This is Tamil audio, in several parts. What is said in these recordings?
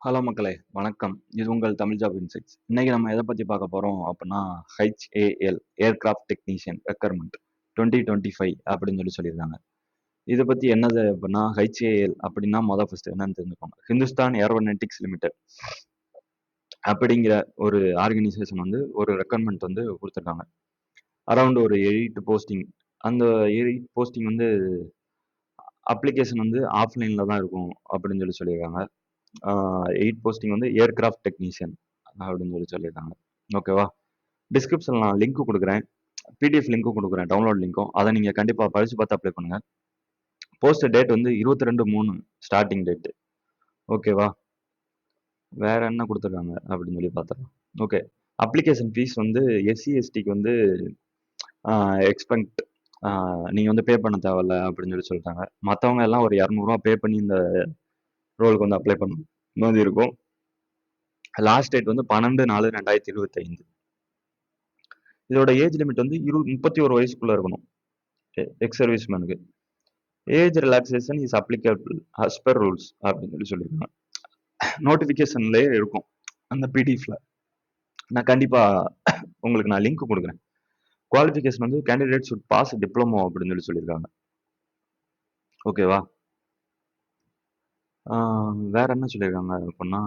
ஹலோ மக்களே! வணக்கம். இது உங்கள் தமிழ் ஜாப் இன்சைட்ஸ். இன்னைக்கு நம்ம எத பத்தி பார்க்க போறோம் அப்டின்னா, HAL ஏர்கிராஃப்ட் டெக்னீஷியன் ரெக்யர்மென்ட் 2025 அப்படின்னு சொல்லியிருக்காங்க. இத பத்தி என்னது அப்டின்னா, HAL அப்படின்னா ஃபர்ஸ்ட் என்னன்னு தெரிஞ்சுக்கோங்க. ஹிந்துஸ்தான் ஏரோநாட்டிக்ஸ் லிமிடெட் அப்படிங்கிற ஒரு ஆர்கனைசேஷன் ஒரு ரெக்யர்மென்ட் குடுத்துருக்காங்க. அரவுண்ட் ஒரு 8 போஸ்டிங். அந்த 8 போஸ்டிங் அப்ளிகேஷன் ஆஃப்லைன்ல தான் இருக்கும் அப்படின்னு சொல்லியிருக்காங்க. 8 போஸ்டிங் ஏர்கிராஃப்ட் டெக்னீஷியன் அப்படின்னு சொல்லியிருக்காங்க. ஓகேவா? டிஸ்கிரிப்ஷன்ல நான் லிங்க் கொடுக்குறேன். பிடிஎஃப் லிங்க்கும் கொடுக்குறேன். டவுன்லோட் லிங்க்கும். அதை நீங்க கண்டிப்பா படிச்சு பார்த்து அப்ளை பண்ணுங்க. Post date 22/3 starting date. ஓகேவா? வேற என்ன கொடுத்துருக்காங்க அப்படின்னு பார்த்துடலாம். ஓகே. அப்ளிகேஷன் ஃபீஸ் எஸ்சி எஸ்டிக்கு எக்ஸ்பெக்ட் நீங்க பே பண்ண தேவையில்ல அப்படின்னு சொல்லிட்டாங்க. மற்றவங்க எல்லாம் ஒரு 200 பே பண்ணி இந்த ரோலுக்கு அப்ளை பண்ண மாதிரி இருக்கும். Last date 12/4/2025. இதோட ஏஜ் லிமிட் 31 வயசுக்குள்ள இருக்கணும். எக்ஸ் சர்வீஸ்மேனுக்கு. Age relaxation is applicable as per rules அப்படின்னு சொல்லியிருக்காங்க. நோட்டிபிகேஷன்லயே இருக்கும் அந்த பிடிஎஃப்ல. நான் கண்டிப்பா உங்களுக்கு நான் லிங்க் கொடுக்குறேன். Qualification candidate should pass diploma அப்படின்னு சொல்லியிருக்காங்க. ஓகேவா? வேற என்ன சொல்லியிருக்காங்க அப்படின்னா,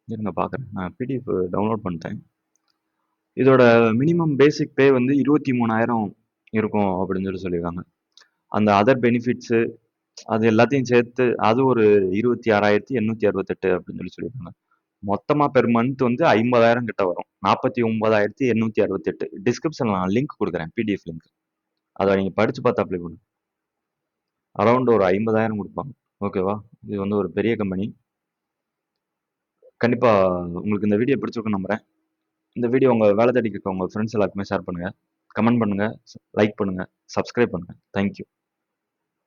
இருங்க பாக்குறேன். நான் பிடிஎஃப் டவுன்லோட் பண்ணிட்டேன். இதோட மினிமம் பேசிக் பே 23,000 இருக்கும் அப்படின்னு சொல்லியிருக்காங்க. அந்த அதர் பெனிஃபிட்ஸ் அது எல்லாத்தையும் சேர்த்து அது ஒரு 26,868 அப்படின்னு சொல்லியிருக்காங்க. மொத்தமா பெர் மந்த் 50,000 கிட்ட வரும். 49,868. டிஸ்கிரிப்ஷன்ல நான் லிங்க் கொடுக்குறேன். PDF link. அதை நீங்க படிச்சு பார்த்து அப்ளை பண்ணுங்க. அரௌண்ட் ஒரு 50,000 கொடுப்பாங்க. ஓகேவா? இது ஒரு பெரிய கம்பெனி. கண்டிப்பா உங்களுக்கு இந்த வீடியோ பிடிச்சிருக்குன்னு நம்புறேன். இந்த வீடியோ உங்க வேலை தேடிக்க உங்க ஃப்ரெண்ட்ஸ் எல்லாருக்குமே ஷேர் பண்ணுங்க. கமெண்ட் பண்ணுங்க, லைக் பண்ணுங்க, சப்ஸ்கிரைப் பண்ணுங்க. தேங்க்யூ.